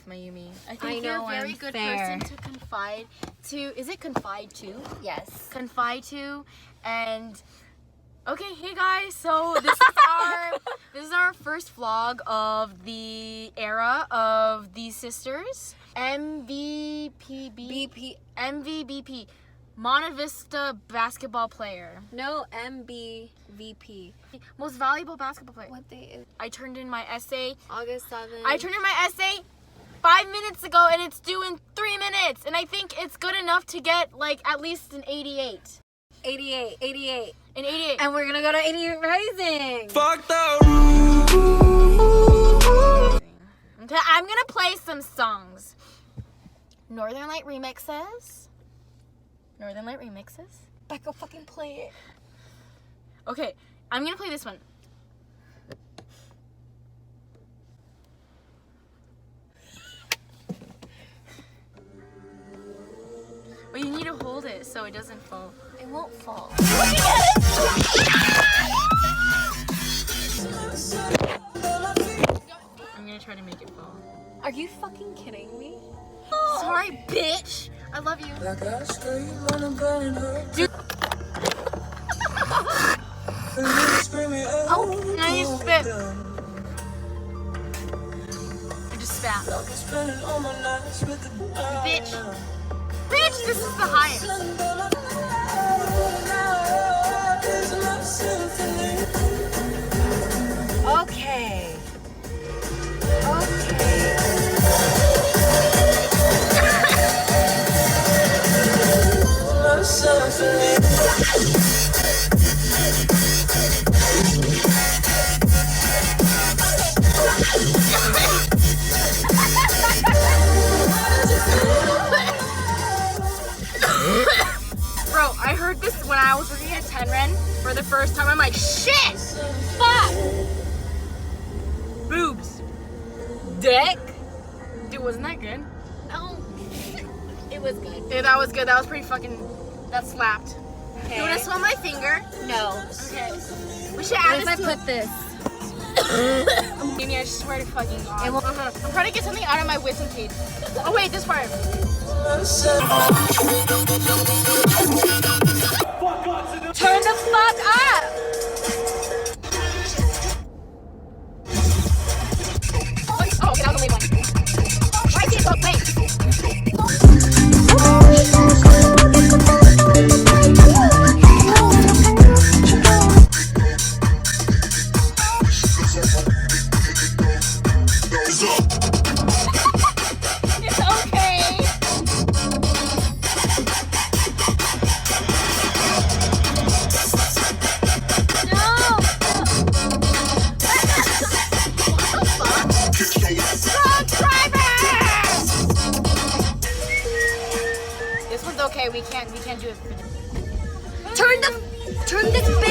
Mayumi. I think you're a very good person to confide to. Is it confide to? Yes. Confide to, and okay, hey guys. So this is our first vlog of the era of these sisters. MVBP. Monte Vista basketball player. No, MBVP. Most valuable basketball player. What day is I turned in my essay. August 7th. I turned in my essay 5 minutes ago and it's due in 3 minutes. And I think it's good enough to get like at least an 88. 88. An 88. And we're gonna go to 88 Rising. Fuck the I'm gonna play some songs. Northern Light remixes. Becca, fucking play it. Okay, I'm gonna play this one. But you need to hold it so it doesn't fall. It won't fall. I'm gonna try to make it fall. Are you fucking kidding me? Sorry, bitch. I love you. Dude. Oh, now you spit. I just spat. Bitch. Bitch, this is the highest. Okay. Bro, I heard this when I was working at Tenren for the first time. I'm like, shit! Fuck! Boobs. Dick. Dude, wasn't that good? No. It was good. Yeah, that was good. That was pretty fucking... That slapped. Okay. You wanna smell my finger? No. Okay. We should add What if I this put this? Amy, I swear to fucking God. It won't- I'm trying to get something out of my wisdom teeth. Oh wait, this part. Turn the fuck up! Oh, okay, that was only one. Why is it so quick? It's okay. This one's okay. We can't do it. Turn this bitch